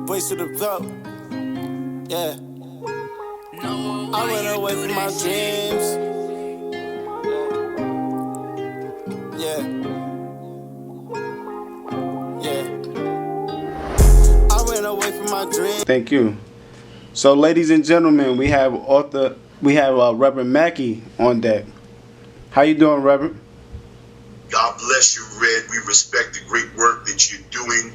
Voice of the vote. Yeah. I went away from my dreams. Yeah. I went away from my dreams. Thank you. So, ladies and gentlemen, we have Reverend Mackey on deck. How you doing, Reverend? God bless you, Red. We respect the great work that you're doing.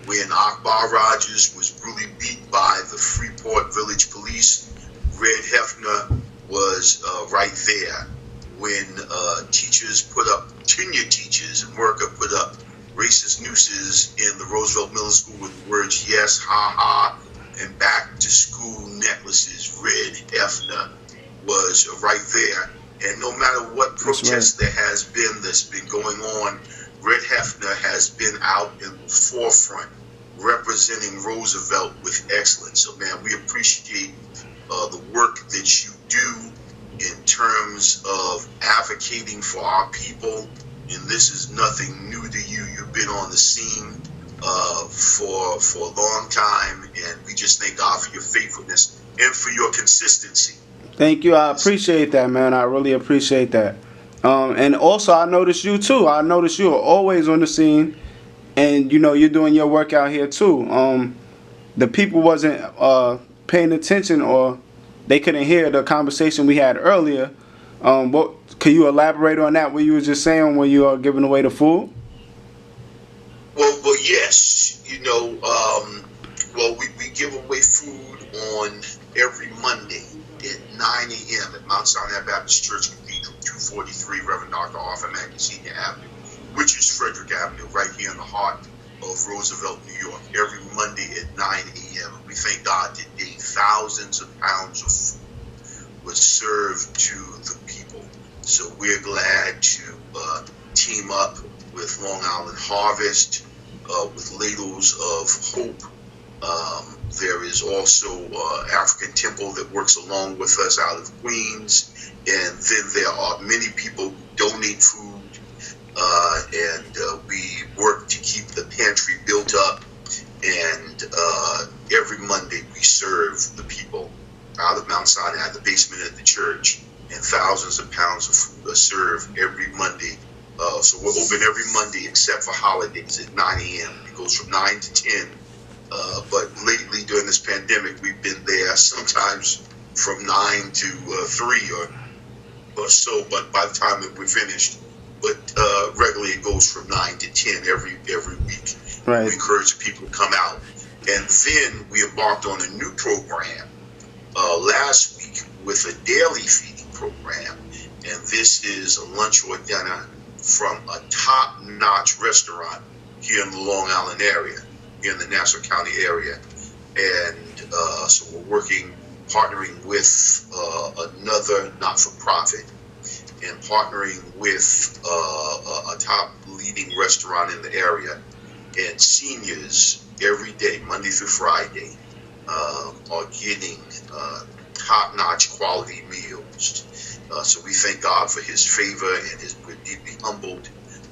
When Akbar Rogers was brutally beat by the Freeport Village Police, Red Hefner was right there. When tenured teachers and workers put up racist nooses in the Roosevelt Middle School with the words "yes, ha ha," and back to school necklaces, Red Hefner was right there. And no matter what protest there has been that's been going on, Red Hefner has been out in the forefront representing Roosevelt with excellence. So, man, we appreciate the work that you do in terms of advocating for our people. And this is nothing new to you. You've been on the scene for a long time, and we just thank God for your faithfulness and for your consistency. Thank you. I appreciate that, man. I really appreciate that. And also, I noticed you too. I noticed you are always on the scene, and you're doing your work out here too. The people wasn't paying attention, or they couldn't hear the conversation we had earlier. Can you elaborate on that? What you were just saying when you are giving away the food? Well, yes. We give away food on every Monday at 9 a.m. at Mount Sinai Baptist Church Cathedral, 243 Reverend Dr. Arthur Mackey Senior Avenue, which is Frederick Avenue, right here in the heart of Roosevelt, New York, every Monday at 9 a.m. We thank God today thousands of pounds of food was served to the people. So we're glad to team up with Long Island Harvest, with Ladles of Hope. There is also African Temple that works along with us out of Queens. And then there are many people who donate food. And we work to keep the pantry built up. And every Monday we serve the people out of Mount Sinai, the basement of the church. And thousands of pounds of food are served every Monday. So we're open every Monday except for holidays at 9 a.m. It goes from 9 to 10. But lately during this pandemic, we've been there sometimes from 9 to 3 or so. But by the time that we're finished, regularly it goes from 9 to 10 every week. Right. We encourage people to come out. And then we embarked on a new program last week with a daily feeding program. And this is a lunch or dinner from a top-notch restaurant here in the Long Island area, here in the Nassau County area. And so we're partnering with another not-for-profit and partnering with a top leading restaurant in the area. And seniors every day, Monday through Friday, are getting top-notch quality meals. So we thank God for his favor, and we're deeply humbled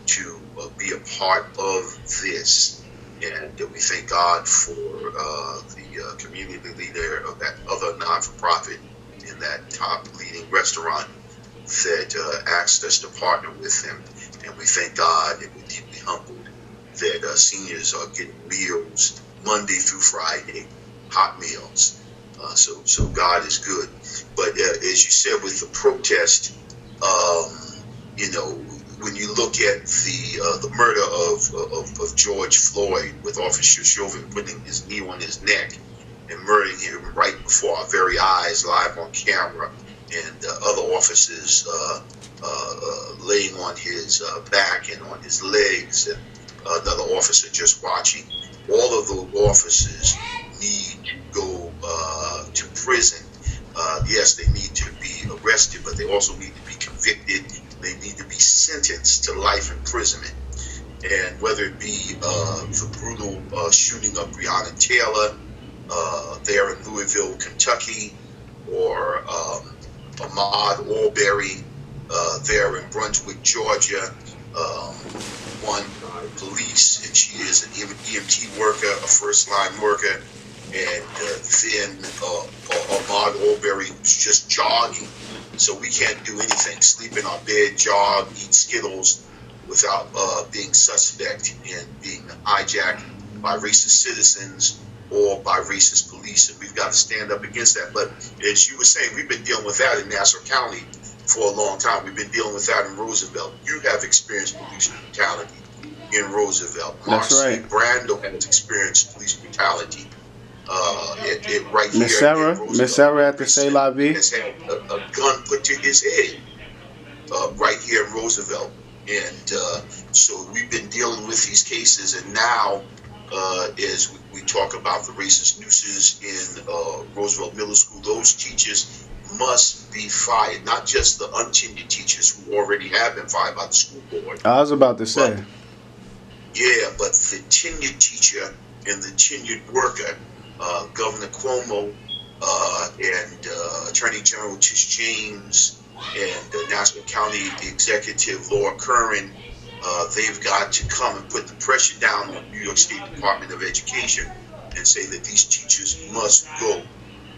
to be a part of this. And we thank God for the community leader of that other non-for-profit in that top leading restaurant that asked us to partner with him. And we thank God, and we're deeply humbled that seniors are getting meals Monday through Friday, hot meals. So God is good. But as you said with the protest, when you look at the murder of George Floyd, with Officer Chauvin putting his knee on his neck and murdering him right before our very eyes, live on camera, and other officers laying on his back and on his legs, and another officer just watching, all of those officers need to go to prison. Yes, they need to be arrested, but they also need to be convicted. They need to be sentenced to life imprisonment. And whether it be the brutal shooting of Breonna Taylor there in Louisville, Kentucky, or Ahmaud Arbery there in Brunswick, Georgia, um, one police, and she is an EMT worker, a first line worker, and then Ahmaud Arbery was just jogging. So we can't do anything, sleep in our bed, jog, eat Skittles without being suspect in being hijacked by racist citizens or by racist police, and we've got to stand up against that. But as you were saying, we've been dealing with that in Nassau County for a long time. We've been dealing with that in Roosevelt. You have experienced police brutality in Roosevelt. That's right. Brando has experienced police brutality right here. Miss Sarah at the C'est La Vie has had a gun put to his head right here in Roosevelt. And so we've been dealing with these cases, and now as we talk about the racist nooses in Roosevelt Middle School, those teachers must be fired, not just the untenured teachers who already have been fired by the school board. I was about to say. But the tenured teacher and the tenured worker, Governor Cuomo and Attorney General Tish James and Nassau County Executive Laura Curran, they've got to come and put the pressure down on New York State Department of Education and say that these teachers must go,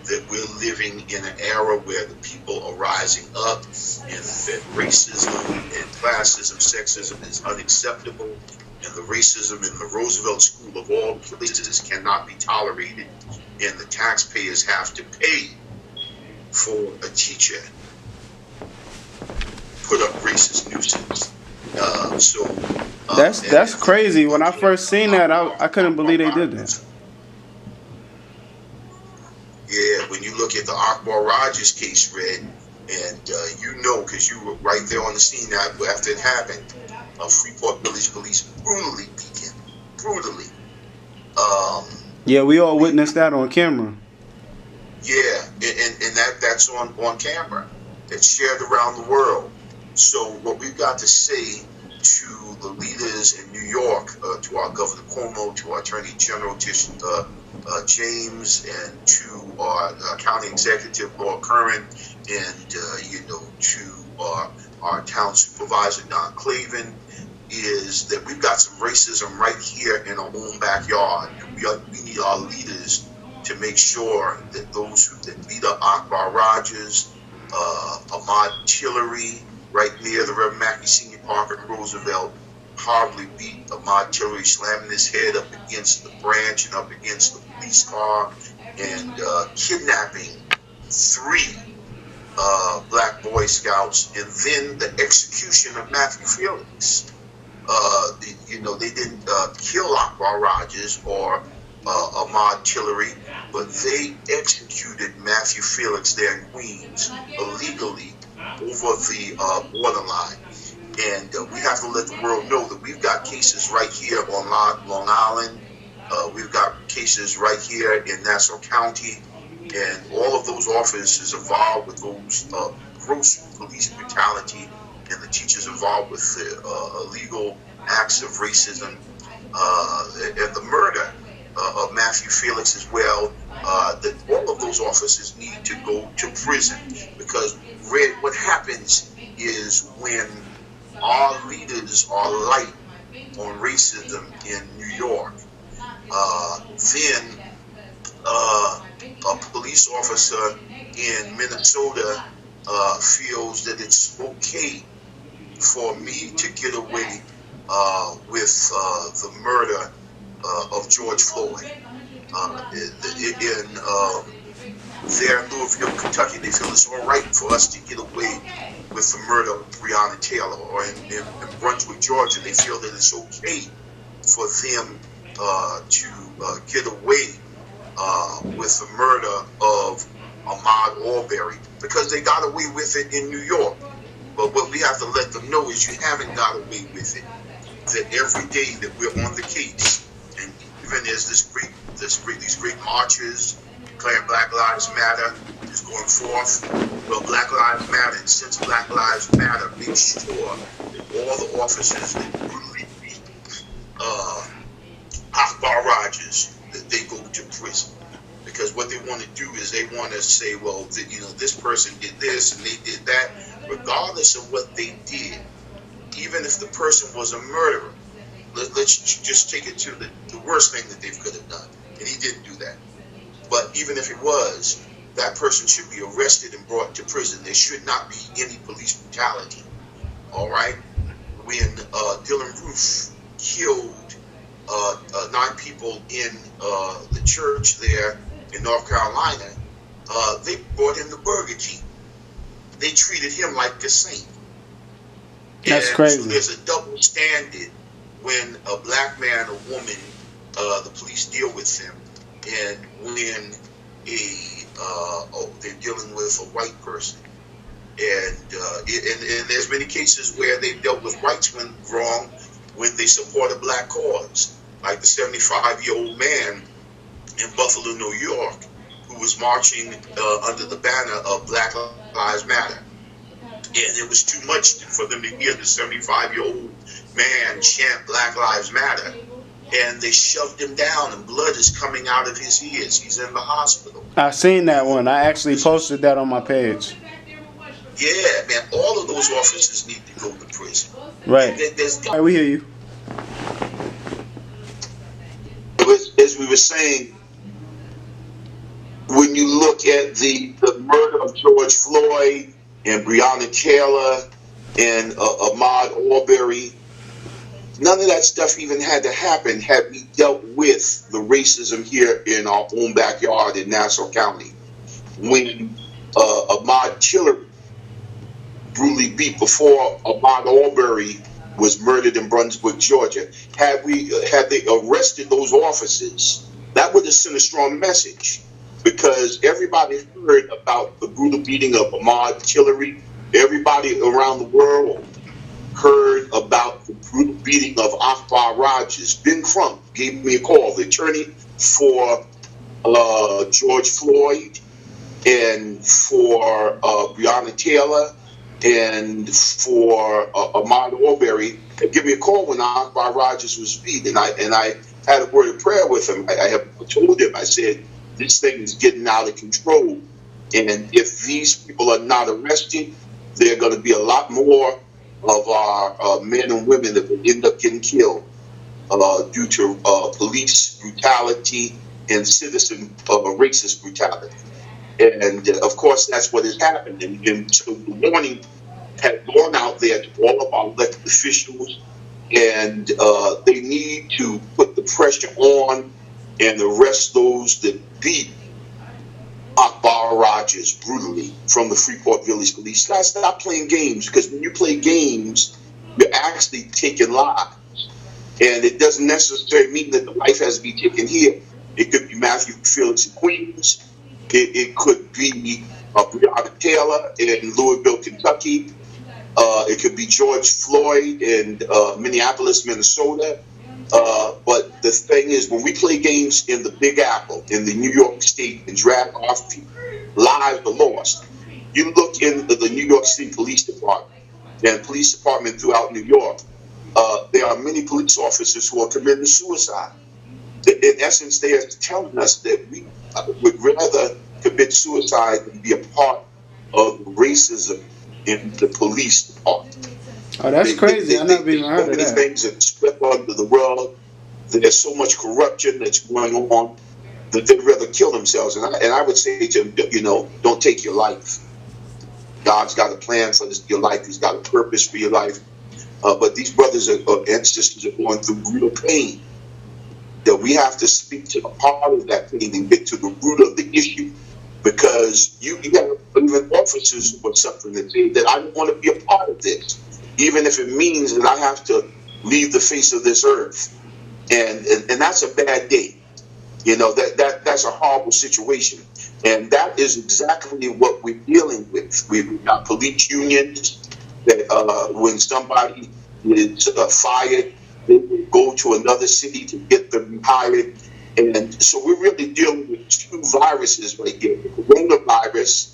that we're living in an era where the people are rising up and that racism and classism, sexism is unacceptable, and the racism in the Roosevelt School of all places cannot be tolerated, and the taxpayers have to pay for a teacher put up racist nuisance. That's crazy. When I first seen that, I couldn't believe they did that. Yeah, when you look at the Akbar Rogers case, Red, and you know, because you were right there on the scene after it happened, Freeport Village police brutally beat him. Brutally. Yeah, we all witnessed that on camera. Yeah, and that's on camera. It's shared around the world. So what we've got to say to the leaders in New York, to our Governor Cuomo, to our Attorney General Tish James, and to our County Executive Laura Curran, and to our Town Supervisor Don Clavin, is that we've got some racism right here in our own backyard. We need our leaders to make sure that those that beat up Akbar Rogers, Ahmaud Tillery, right near the Reverend Mackey Senior Park in Roosevelt, horribly beat Ahmaud Tillery, slamming his head up against the branch and up against the police car, and kidnapping 3 black Boy Scouts, and then the execution of Matthew Felix. They didn't kill Akbar Rogers or Ahmaud Tillery, but they executed Matthew Felix there in Queens illegally over the borderline. And we have to let the world know that we've got cases right here on Long Island. We've got cases right here in Nassau County. And all of those officers involved with those gross police brutality and the teachers involved with the illegal acts of racism and the murder of Matthew Felix as well, that all of those officers need to go to prison. Because, Red, what happens is when our leaders are light on racism in New York, then a police officer in Minnesota feels that it's okay for me to get away with the murder of George Floyd. In Louisville, Kentucky, they feel it's all right for us to get away with the murder of Breonna Taylor. Or in Brunswick, Georgia, they feel that it's okay for them to get away with the murder of Ahmaud Arbery, because they got away with it in New York. But what we have to let them know is you haven't got away with it. That every day that we're on the case, and even as these great marches declaring Black Lives Matter is going forth, well, Black Lives Matter, and since Black Lives Matter, make sure that all the officers that brutally beat Akbar Rogers, that they go to prison. Because what they want to do is they want to say, well, this person did this and they did that. Regardless of what they did, even if the person was a murderer, let's just take it to the worst thing that they could have done, and he didn't do that. But even if it was, that person should be arrested and brought to prison. There should not be any police brutality. All right? When Dylan Roof killed 9 people in the church there in North Carolina, they brought him to Burger King. They treated him like a saint. That's crazy. So there's a double standard when a black man or woman, the police deal with them, and when they're dealing with a white person. And there's many cases where they've dealt with whites wrong when they support a black cause, like the 75-year-old man in Buffalo, New York, who was marching under the banner of Black Lives Matter. And it was too much for them to hear the 75-year-old man chant Black Lives Matter. And they shoved him down, and blood is coming out of his ears. He's in the hospital. I seen that one. I actually posted that on my page. Yeah, man, all of those officers need to go to prison. Right. All right, we hear you. As we were saying, when you look at the murder of George Floyd and Breonna Taylor and Ahmaud Arbery, none of that stuff even had to happen had we dealt with the racism here in our own backyard in Nassau County. When Ahmaud Tillery brutally beat before Ahmaud Arbery was murdered in Brunswick, Georgia, had they arrested those officers, that would have sent a strong message, because everybody heard about the brutal beating of Ahmaud Tillery. Everybody around the world heard about the brutal beating of Akbar Rogers. Ben Crump gave me a call, the attorney for George Floyd and for Breonna Taylor and for Ahmaud Arbery. Give me a call when Akbar Rogers was beat, and I had a word of prayer with him. I have told him, I said, this thing is getting out of control, and if these people are not arrested, there are going to be a lot more of our men and women that will end up getting killed due to police brutality and citizen racist brutality. And of course, that's what has happened. And so the warning had gone out there to all of our elected officials, and they need to put the pressure on and arrest those that beat Akbar Rogers brutally from the Freeport Village Police. Guys, stop playing games, because when you play games, you're actually taking lives. And it doesn't necessarily mean that the life has to be taken here. It could be Matthew Felix in Queens. It could be Breonna Taylor in Louisville, Kentucky. It could be George Floyd in Minneapolis, Minnesota. But the thing is, when we play games in the Big Apple, in the New York State, and drag off people, lives are lost. You look into the New York City Police Department and police department throughout New York, there are many police officers who are committing suicide. In essence, they are telling us that we would rather commit suicide than be a part of racism in the police department. Oh, that's crazy. I never even heard of that. So many things that swept under the world. There's so much corruption that's going on that they'd rather kill themselves. And I would say to them, don't take your life. God's got a plan for your life. He's got a purpose for your life. But these brothers and sisters are going through real pain. That we have to speak to the heart of that pain and get to the root of the issue. Because you got even officers who are suffering that say that I don't want to be a part of this, even if it means that I have to leave the face of this earth. And that's a bad day. That's a horrible situation. And that is exactly what we're dealing with. We've got police unions that when somebody is fired, they will go to another city to get them hired. And so we're really dealing with two viruses right here, the coronavirus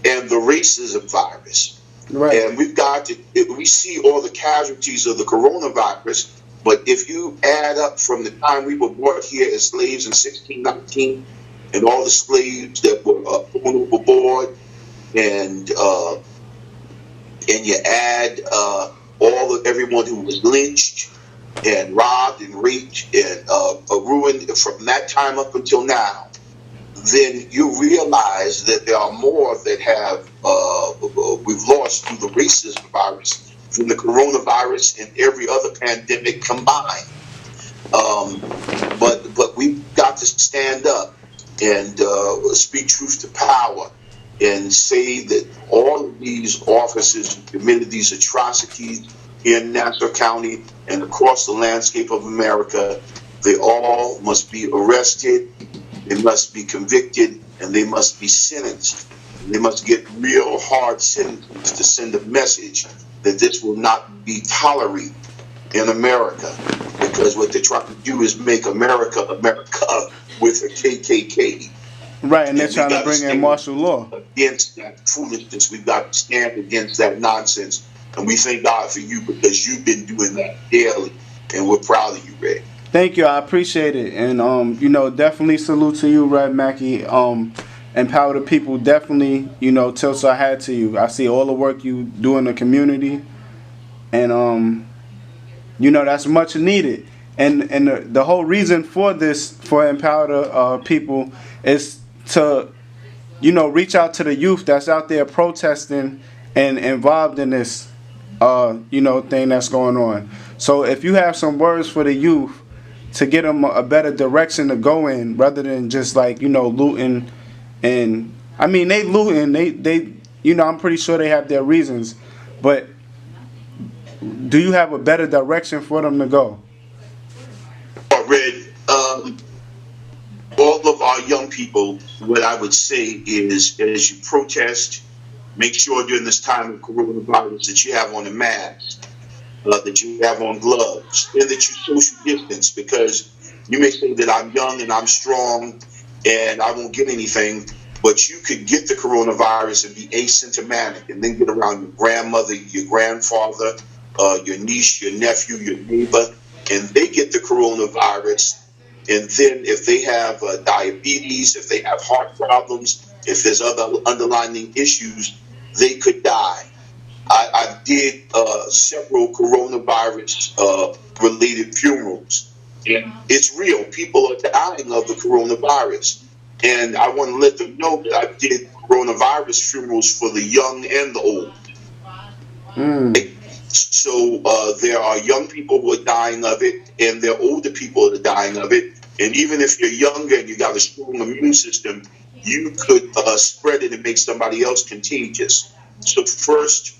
and the racism virus. Right. And we see all the casualties of the coronavirus, but if you add up from the time we were brought here as slaves in 1619 and all the slaves that were thrown overboard, and you add everyone who was lynched and robbed and raped and ruined from that time up until now, then you realize that there are more that have we've lost through the racism virus, from the coronavirus and every other pandemic combined. But we've got to stand up and speak truth to power and say that all of these officers who committed these atrocities here in Nassau County and across the landscape of America, they all must be arrested, they must be convicted, and they must be sentenced. They must get real hard sentences to send a message that this will not be tolerated in America, because what they're trying to do is make America with a KKK. Right, and they're trying to bring in martial law. Against that foolishness, we've got to stand against that nonsense, and we thank God for you because you've been doing that daily, and we're proud of you, Red. Thank you, I appreciate it, and definitely salute to you, Red Mackey. Empower the people, definitely, tilts our hat to you. I see all the work you do in the community, and that's much needed. And the whole reason for this, for Empower the people, is to, reach out to the youth that's out there protesting and involved in this, thing that's going on. So if you have some words for the youth to get them a better direction to go in, rather than just looting, and I mean they looting, they I'm pretty sure they have their reasons, but do you have a better direction for them to go? Red, all of our young people, what I would say is, as you protest, make sure during this time of coronavirus that you have on a mask, that you have on gloves, and that you social distance, because you may say that I'm young and I'm strong and I won't get anything, but you could get the coronavirus and be asymptomatic and then get around your grandmother, your grandfather, your niece, your nephew, your neighbor, and they get the coronavirus. And then if they have diabetes, if they have heart problems, if there's other underlying issues, they could die. I did several coronavirus related funerals. And it's real. People are dying of the coronavirus. And I want to let them know that I did coronavirus funerals for the young and the old. So there are young people who are dying of it, and there are older people that are dying of it. And even if you're younger and you got a strong immune system, you could spread it and make somebody else contagious. So first,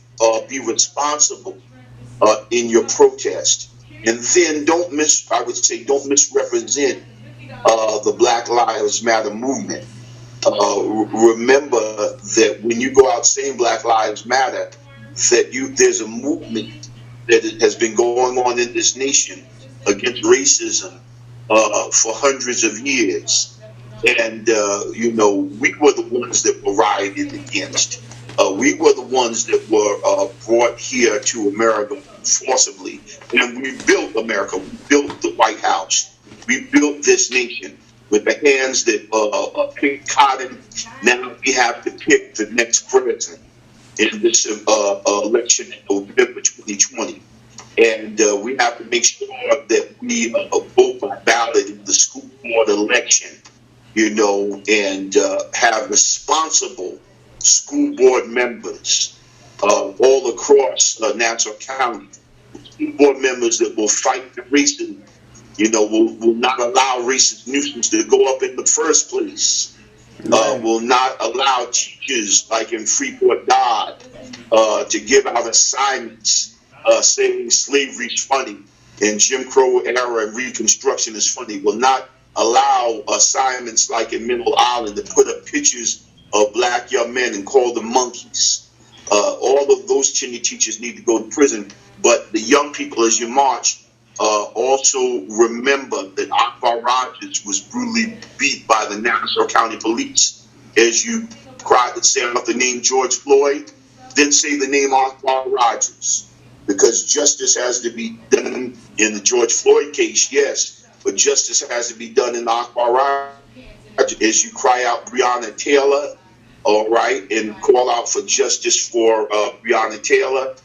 be responsible in your protest, and then don't misrepresent the Black Lives Matter movement. Remember that when you go out saying Black Lives Matter, that there's a movement that has been going on in this nation against racism for hundreds of years. And, we were the ones that were rioted against. We were the ones that were brought here to America forcibly. And we built America. We built the White House. We built this nation with the hands that picked cotton. Now we have to pick the next president in this election in November 2020. And we have to make sure that we vote by ballot in the school board election, and have responsible school board members all across Nassau County. School board members that will fight the racism, will not allow racist nuisance to go up in the first place. Will not allow teachers like in Freeport Dodd to give out assignments saying slavery is funny and Jim Crow era and Reconstruction is funny. Will not allow assignments like in Middle Island to put up pictures of black young men and call them monkeys. All of those senior teachers need to go to prison. But the young people, as you march, also remember that Akbar Rogers was brutally beat by the Nassau County Police. As you cried and say out the name George Floyd, then say the name Akbar Rogers. Because justice has to be done in the George Floyd case, yes, but justice has to be done in Akbar Rogers. As you cry out Breonna Taylor, all right, and call out for justice for Breonna Taylor,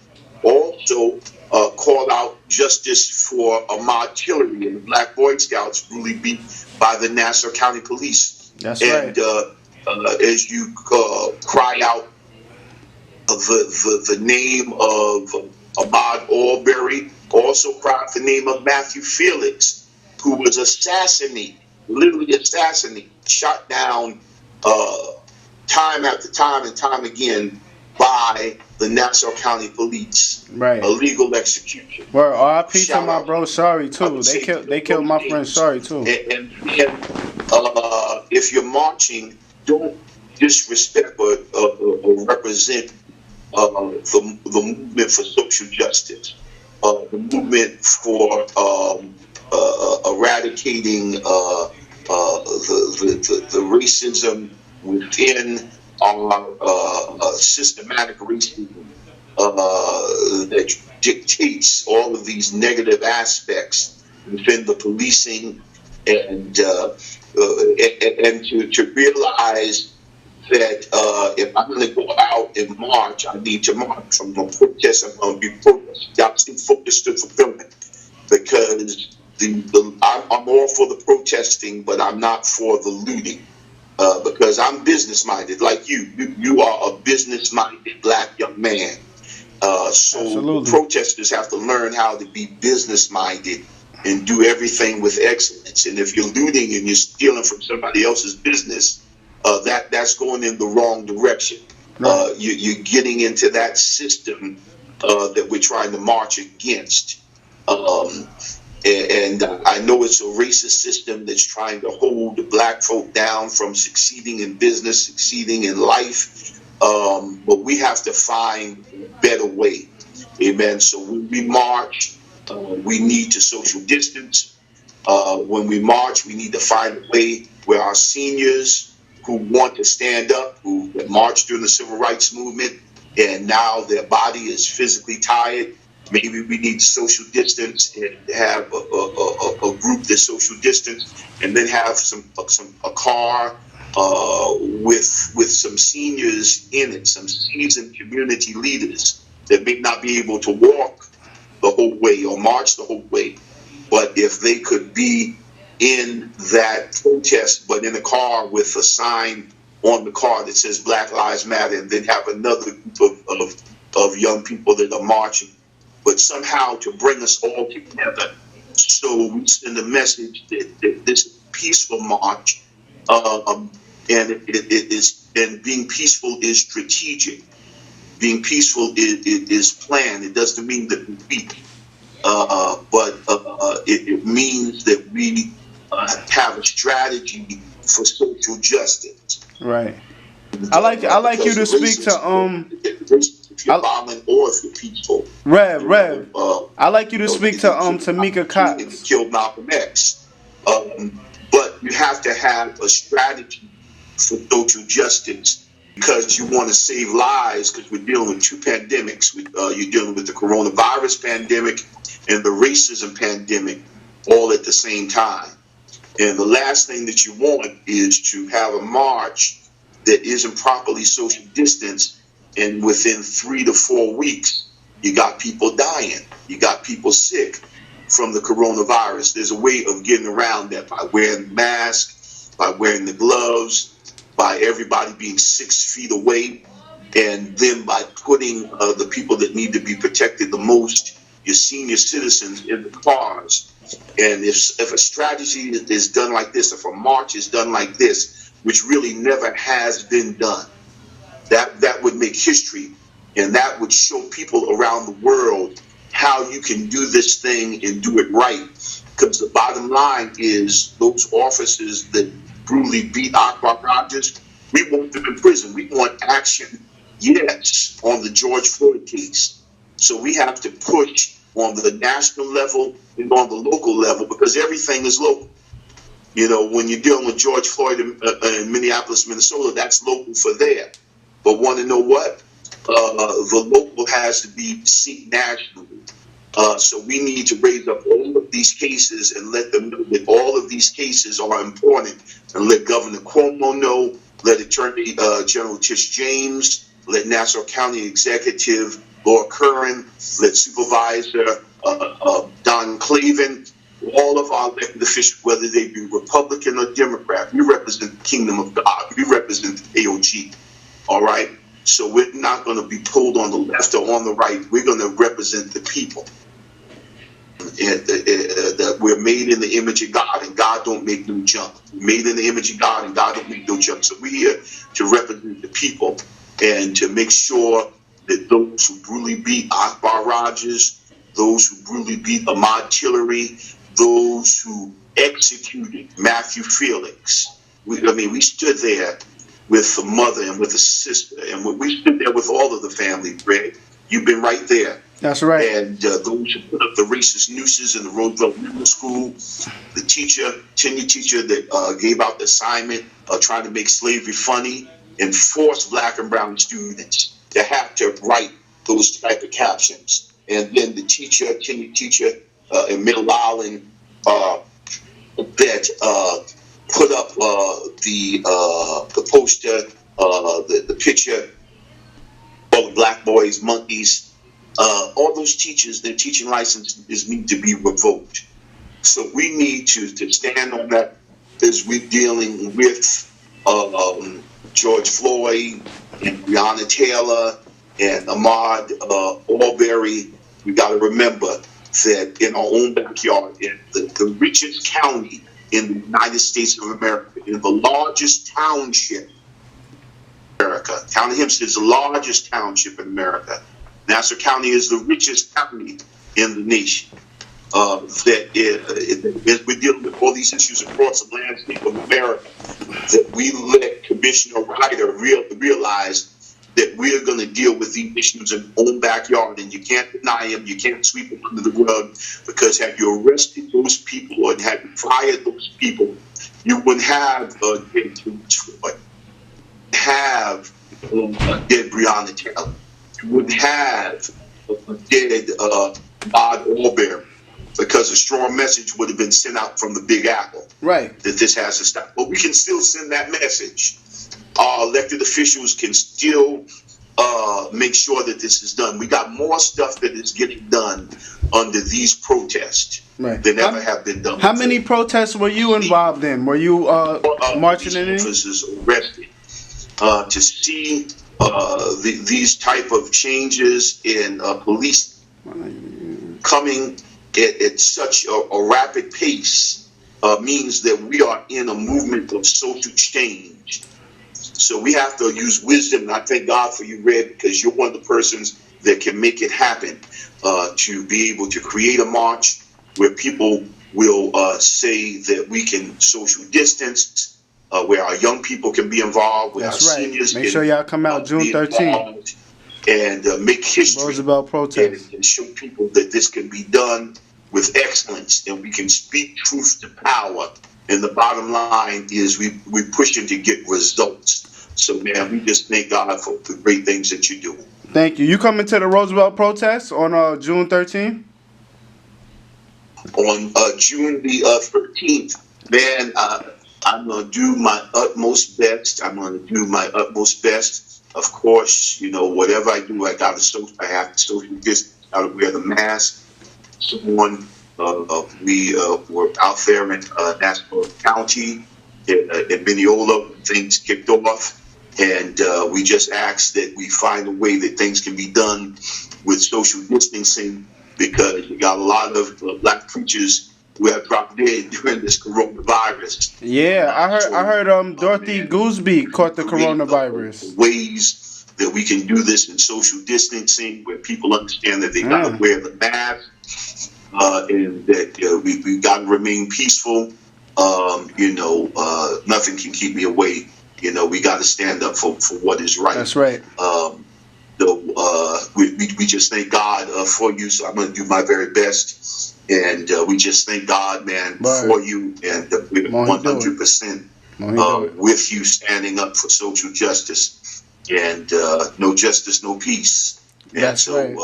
also called out justice for Ahmaud Tillery and the Black Boy Scouts brutally beat by the Nassau County Police. That's and right. as you cry out the name of Ahmaud Arbery, also cry out the name of Matthew Felix, who was assassinated, literally assassinated, shot down time after time and time again by the Nassau County Police. Right. Illegal execution. Well, R.I.P. to Shout my out. bro. Sorry too. They killed my friend. Sorry too. And if you're marching, don't disrespect or represent the movement for social justice, the movement for eradicating the racism within our systematic racism that dictates all of these negative aspects within the policing, and to realize that if I'm going to go out and march, I need to march. From a protest, I'm going to be focused. I'm still focused to fulfillment, because I'm all for the protesting, but I'm not for the looting. Because I'm business minded, like you. You are a business minded black young man. So Absolutely. protesters have to learn how to be business minded and do everything with excellence. And if you're looting and you're stealing from somebody else's business, that's going in the wrong direction. Right. You're getting into that system that we're trying to march against. And I know it's a racist system that's trying to hold the black folk down from succeeding in business, succeeding in life. But we have to find a better way. Amen. So when we march, we need to social distance. When we march, we need to find a way where our seniors who want to stand up, who marched during the civil rights movement, and now their body is physically tired, maybe we need social distance and have a group that's social distance, and then have a car with some seniors in it, some seasoned community leaders that may not be able to walk the whole way or march the whole way, but if they could be in that protest, but in a car with a sign on the car that says Black Lives Matter, and then have another group of young people that are marching, but somehow to bring us all together. So we send a message that this is a peaceful march, and it is, and being peaceful is strategic. Being peaceful is planned. It doesn't mean that we beat, but it means that we have a strategy for social justice. Right. I like you to speak to if you're violent or if you're peaceful. Rev. I like you to speak to Tamika Cox. Killed Malcolm X. But you have to have a strategy for social justice, because you want to save lives, because we're dealing with two pandemics. You're dealing with the coronavirus pandemic and the racism pandemic all at the same time. And the last thing that you want is to have a march that isn't properly social distanced, and within 3 to 4 weeks, you got people dying. You got people sick from the coronavirus. There's a way of getting around that by wearing the mask, by wearing the gloves, by everybody being 6 feet away, and then by putting the people that need to be protected the most, your senior citizens, in the cars. And if a strategy is done like this, if a march is done like this, which really never has been done, that would make history, and that would show people around the world how you can do this thing and do it right. Because the bottom line is, those officers that brutally beat Akbar Rogers, we want them in prison. We want action, yes, on the George Floyd case. So we have to push on the national level and on the local level, because everything is local. You know, when you're dealing with George Floyd in Minneapolis, Minnesota, that's local for there. But want to know what? The local has to be seen nationally. So we need to raise up all of these cases and let them know that all of these cases are important, and let Governor Cuomo know, let Attorney General Tish James, let Nassau County Executive Laura Curran, lead supervisor Don Clavin, all of our elected officials, whether they be Republican or Democrat, we represent the kingdom of God. We represent the AOG. All right? So we're not going to be pulled on the left or on the right. We're going to represent the people. That we're made in the image of God, and God don't make no junk. We're made in the image of God, and God don't make no junk. So we're here to represent the people and to make sure that those who brutally beat Akbar Rogers, those who brutally beat Ahmad Tillery, those who executed Matthew Felix. We stood there with the mother and with the sister, and we stood there with all of the family, Greg. You've been right there. That's right. And those who put up the racist nooses in the Roosevelt Middle School, the tenure teacher that gave out the assignment trying to make slavery funny and force black and brown students to have to write those type of captions. And then the tenure teacher in Middle Island that put up the poster, the picture, all the black boys, monkeys. All those teachers, their teaching licenses need to be revoked. So we need to stand on that as we're dealing with George Floyd and Breonna Taylor and Ahmaud Arbery. We got to remember that in our own backyard, in the richest county in the United States of America, in the largest township in America, County Hempstead is the largest township in America. Nassau County is the richest county in the nation. We're dealing with all these issues across the landscape of America, that we let Commissioner Ryder realize that we're going to deal with these issues in our own backyard, and you can't deny them, you can't sweep them under the rug, because had you arrested those people or had you fired those people, you wouldn't have dead Breonna Taylor. Would have dead Ahmaud Arbery, because a strong message would have been sent out from the Big Apple, right, that this has to stop. But we can still send that message. Our elected officials can still make sure that this is done. We got more stuff that is getting done under these protests than ever have been done. How many protests were you involved in? Were you marching in any? Officers arrested to see these type of changes in police coming at such a rapid pace means that we are in a movement of social change. So we have to use wisdom, and I thank God for you, Red, because you're one of the persons that can make it happen, to be able to create a march where people will say that we can social distance, where our young people can be involved, where That's our right. seniors Make can sure y'all come out June 13th. And make history. Roosevelt protest. And show people that this can be done with excellence, and we can speak truth to power. And the bottom line is we're pushing to get results. So, man, we just thank God for the great things that you do. Thank you. You coming to the Roosevelt protest on June 13th? On June the 13th, man, I'm going to do my utmost best. Of course, whatever I do, I have to social distance. I wear the mask. So on, we were out there in Nassau County, in Mineola, when things kicked off. And we just asked that we find a way that things can be done with social distancing, because we got a lot of black preachers who have dropped dead during this coronavirus. Yeah, I heard Dorothy Gooseby caught the coronavirus. Ways that we can do this in social distancing, where people understand that they got to wear the mask, and that we got to remain peaceful. Nothing can keep me away. We got to stand up for what is right. That's right. We just thank God for you. So I'm going to do my very best. And we just thank God, man, for you. And we're 100% with you, standing up for social justice. And no justice, no peace. And That's so right.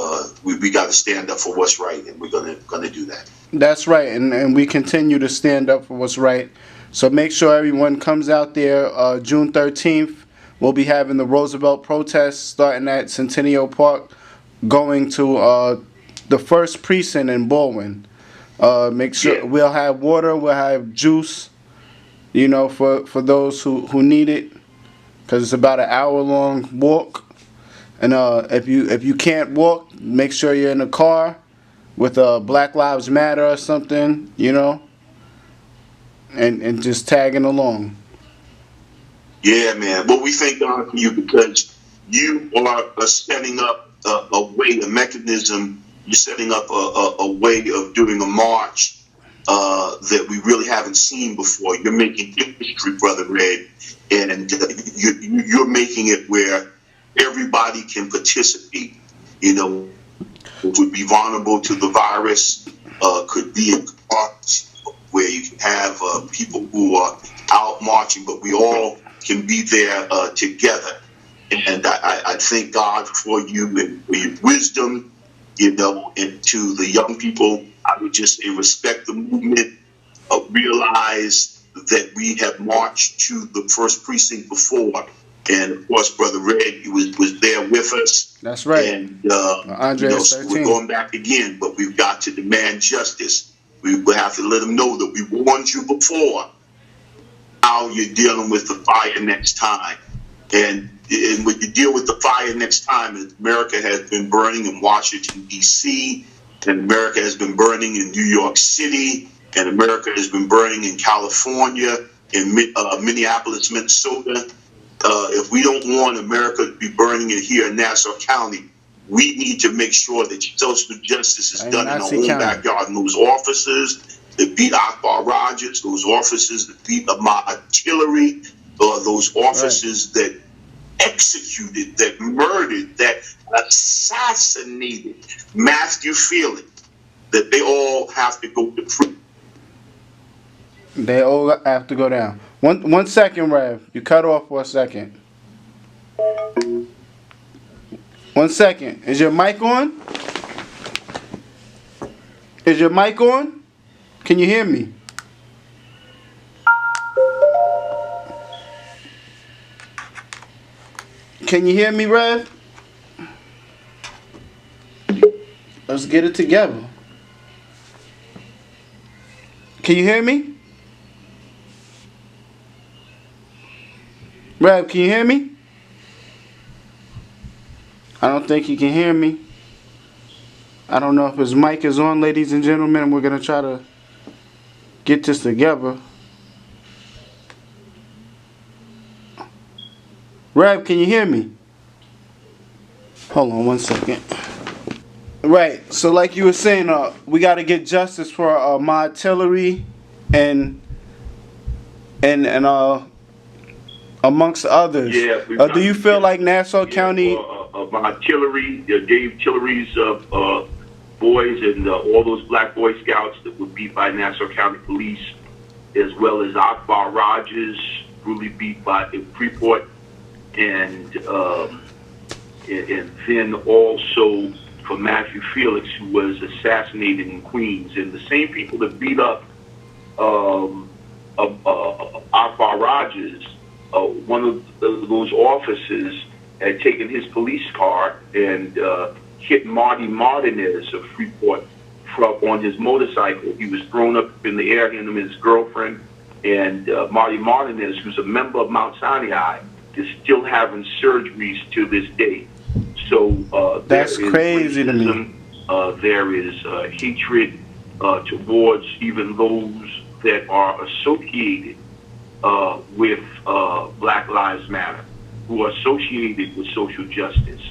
We got to stand up for what's right, and we're gonna do that. That's right, and we continue to stand up for what's right. So make sure everyone comes out there June 13th. We'll be having the Roosevelt protest starting at Centennial Park. going to the first precinct in Baldwin. Make sure we'll have water, we'll have juice, for those who need it, because it's about an hour long walk. And if you can't walk, make sure you're in a car with Black Lives Matter or something, and just tagging along. Yeah, man. Well, we thank God for you because you are setting up a way, a mechanism. You're setting up a way of doing a march that we really haven't seen before. You're making history, Brother Red, and you're making it where everybody can participate. Would be vulnerable to the virus, could be in parks where you can have people who are out marching, but we all can be there together. And I thank God for you and for your wisdom, and to the young people, I would just say respect the movement, realize that we have marched to the first precinct before. And of course, Brother Red was there with us. That's right. And so we're going back again, but we've got to demand justice. We will have to let them know that we warned you before how you're dealing with the fire next time. And when you deal with the fire next time, America has been burning in Washington, D.C., and America has been burning in New York City, and America has been burning in California, in Minneapolis, Minnesota. If we don't want America to be burning it here in Nassau County, we need to make sure that social justice is done in our own backyard. And those officers that beat Akbar Rogers, those officers that beat Ahmad Tillery, those officers that executed, that murdered, that assassinated Matthew Feely, that they all have to go to prison. They all have to go down. One second, Rev. You cut off for a second. 1 second. Is your mic on? Is your mic on? Can you hear me? Can you hear me, Rev? Let's get it together. Can you hear me? Rev, can you hear me? I don't think he can hear me. I don't know if his mic is on, ladies and gentlemen, and we're going to try to get this together. Rev, can you hear me? Hold on 1 second. Right, so like you were saying, we got to get justice for Ahmad Tillery and amongst others. Yeah, do you feel like Nassau County... Ahmad Tillery, Dave Tillery's boys, and all those black Boy Scouts that were beat by Nassau County Police, as well as Akbar Rogers, brutally beat by Freeport, and then also for Matthew Felix, who was assassinated in Queens, and the same people that beat up Akbar Rogers, one of those officers had taken his police car and hit Marty Martinez of Freeport on his motorcycle. He was thrown up in the air, him and his girlfriend, and Marty Martinez, who's a member of Mount Sinai, is still having surgeries to this day. So that's crazy to me. There is hatred towards even those that are associated with Black Lives Matter, who are associated with social justice.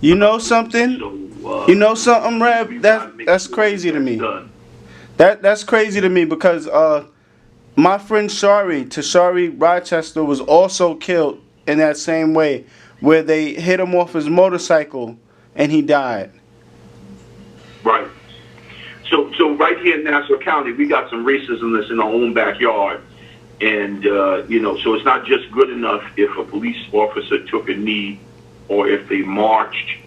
You know something? So, you know something, Rev? That's crazy to me. That's crazy to me because my friend Tashari Rochester, was also killed in that same way, where they hit him off his motorcycle and he died. Right. So right here in Nassau County, we got some racism that's in our own backyard. And, so it's not just good enough if a police officer took a knee or if they marched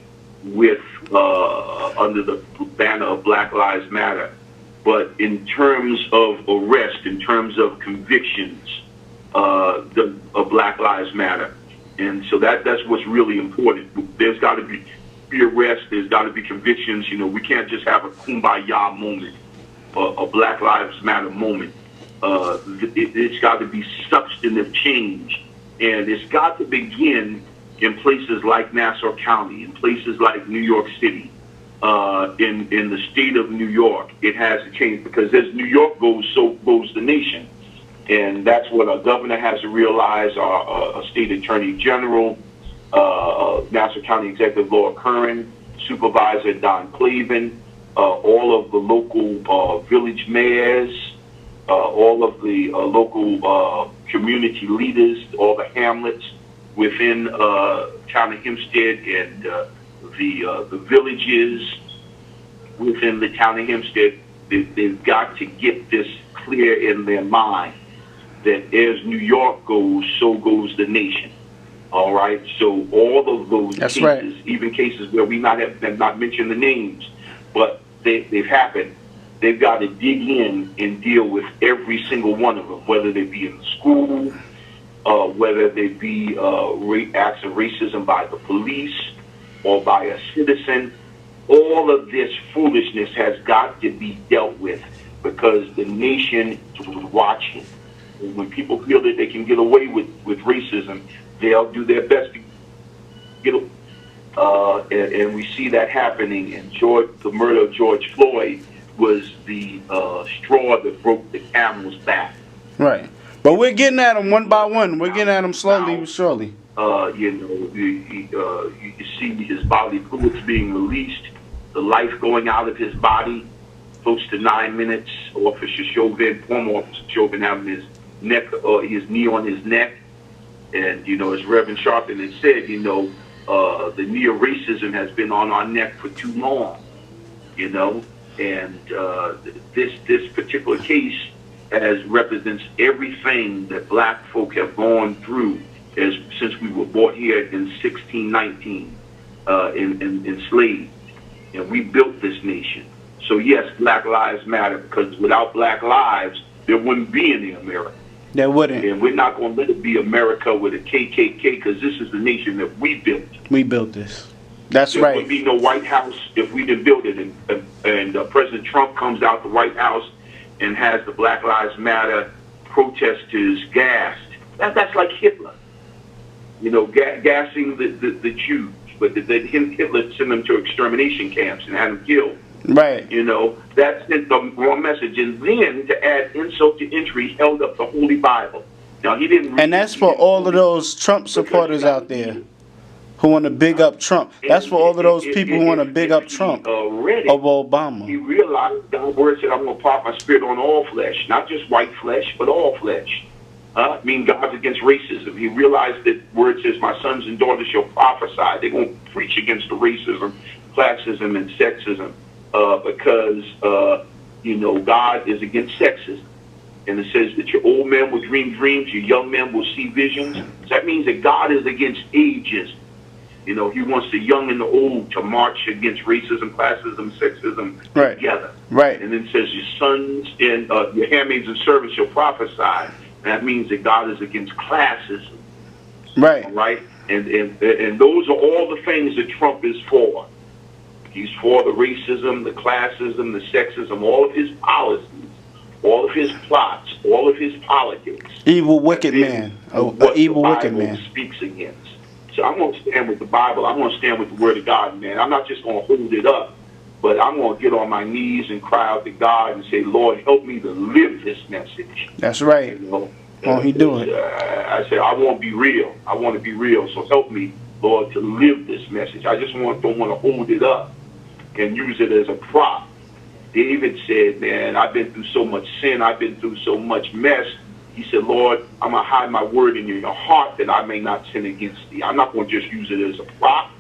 with under the banner of Black Lives Matter. But in terms of arrest, in terms of convictions, Black Lives Matter. And so that's what's really important. There's got to be be arrests. There's got to be convictions. We can't just have a kumbaya moment, a Black Lives Matter moment. It's got to be substantive change, and it's got to begin in places like Nassau County, in places like New York City, in the state of New York. It has to change, because as New York goes, so goes the nation. And that's what our governor has to realize, our state attorney general, Nassau County Executive Laura Curran, Supervisor Don Clavin, all of the local village mayors, all of the local community leaders, all the hamlets within town of Hempstead, and the villages within the town of Hempstead. They've got to get this clear in their mind, that as New York goes, so goes the nation. All right. So all of those cases, right, even cases where we have not mentioned the names, but they've happened, they've got to dig in and deal with every single one of them, whether they be in the school, whether they be acts of racism by the police or by a citizen. All of this foolishness has got to be dealt with, because the nation is watching. When people feel that they can get away with racism, they'll do their best to get away. And we see that happening. And the murder of George Floyd was the straw that broke the camel's back. Right. But we're getting at them one by one. We're getting at them slowly but surely. You see his bodily fluids being released, the life going out of his body, close to 9 minutes. Officer Chauvin, former Officer Chauvin, having his knee on his neck. And, as Reverend Sharpton had said, the knee of racism has been on our neck for too long, and this particular case represents everything that black folk have gone through since we were brought here in 1619, enslaved, and we built this nation. So yes, Black Lives Matter, because without Black lives, there wouldn't be any America. There wouldn't. And we're not going to let it be America with a KKK, because this is the nation that we built. We built this. That's right. There would be no White House if we didn't build it. And President Trump comes out the White House and has the Black Lives Matter protesters gassed. That's like Hitler, gassing the Jews. But then Hitler sent them to extermination camps and had them killed. Right. That sent the wrong message. And then, to add insult to injury, held up the Holy Bible. Now, he didn't. And that's for all of those Trump supporters out there who want to big up Trump. That's for all of those people who want to big up Trump of Obama. He realized God's word said, I'm going to pour my spirit on all flesh, not just white flesh, but all flesh. God's against racism. He realized that word says, my sons and daughters shall prophesy. They're going to preach against the racism, classism, and sexism. Because God is against sexism. And it says that your old men will dream dreams, your young men will see visions. So that means that God is against ageism. He wants the young and the old to march against racism, classism, sexism together. Right. And then it says your sons and your handmaids and servants shall prophesy. And that means that God is against classism. Right. All right. And those are all the things that Trump is for. He's for the racism, the classism, the sexism, all of his policies, all of his plots, all of his politics. Evil, wicked man. Evil, wicked man. Speaks against. So I'm going to stand with the Bible. I'm going to stand with the Word of God, man. I'm not just going to hold it up, but I'm going to get on my knees and cry out to God and say, Lord, help me to live this message. That's right. He do it. I said, I want to be real. I want to be real. So help me, Lord, to live this message. I just don't want to hold it up and use it as a prop. David said, man, I've been through so much sin. I've been through so much mess. He said, Lord, I'm going to hide my word in your heart that I may not sin against thee. I'm not going to just use it as a prop.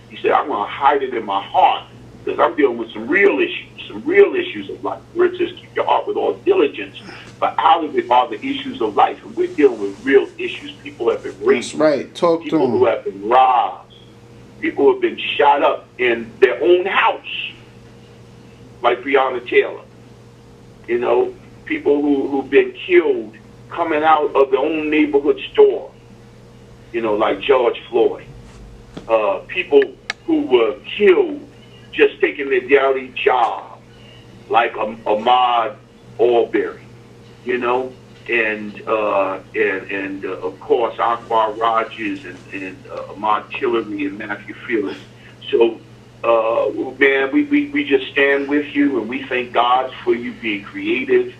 He said, I'm going to hide it in my heart because I'm dealing with some real issues of life. Where it says, keep your heart with all diligence. But out of it are the issues of life. And we're dealing with real issues. People have been raped. That's right. Talk to them. People who have been robbed. People who have been shot up in their own house, like Breonna Taylor. People who've been killed coming out of their own neighborhood store, like George Floyd. People who were killed just taking their daily job, like Ahmaud Arbery, you know, and of course Anwar Rogers and Ahmaud Tillery and Matthew Felix. So, man, we just stand with you, and we thank God for you being creative,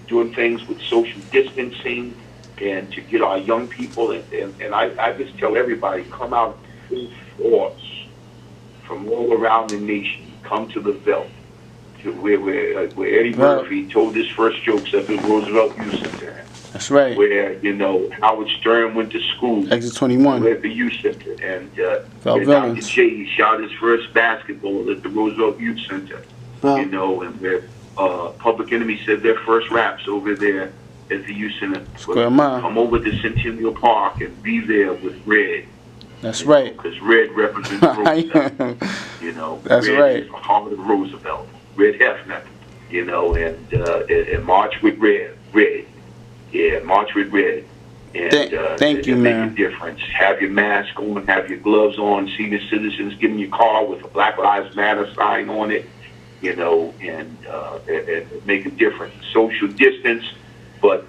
doing things with social distancing, and to get our young people. And I just tell everybody, come out full force from all around the nation. Come to the Veldt, to where Eddie Murphy told his first jokes at the Roosevelt Youth Center. That's right. Where, you know, Howard Stern went to school. Exit 21. At the Youth Center. And where Dr. J shot his first basketball at the Roosevelt Youth Center. You know, and where Public Enemy said their first raps over there at the Youth Center. Come over to Centennial Park and be there with Red. That's right. Because Red represents Roosevelt. You know, that's Red right. Is the heart of Roosevelt. Red Hefner. You know, and march with Red. Yeah, march with Red. And thank you, man. Make a difference. Have your mask on, have your gloves on, senior citizens getting your car with a Black Lives Matter sign on it, you know, and make a difference. Social distance, but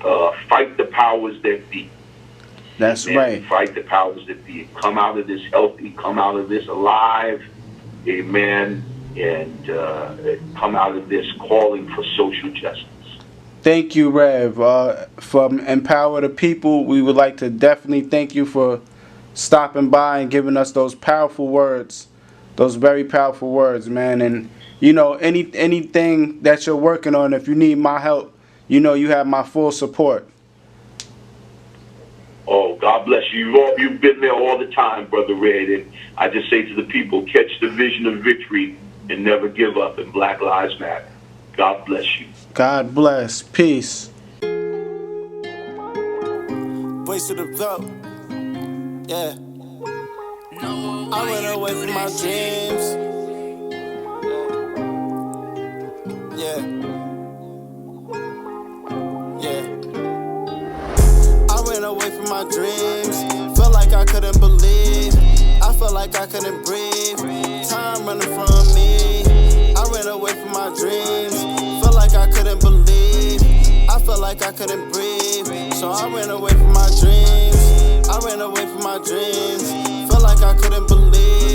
fight the powers that be. That's right. Fight the powers that be. Come out of this healthy, come out of this alive, amen, and come out of this calling for social justice. Thank you, Rev. From Empower the People, we would like to definitely thank you for stopping by and giving us those powerful words, those very powerful words, man. And, you know, anything that you're working on, if you need my help, you know you have my full support. Oh, God bless you. You've been there all the time, Brother Red. And I just say to the people, catch the vision of victory and never give up, and Black Lives Matter. God bless you. God bless. Peace. Voice of the Veldt. Yeah. I went away from my dreams. Yeah. I went away from my dreams. Felt like I couldn't believe. I felt like I couldn't breathe. Time running from me. I ran away from my dreams. Felt like I couldn't believe. I felt like I couldn't breathe. So I ran away from my dreams. I ran away from my dreams. Felt like I couldn't believe.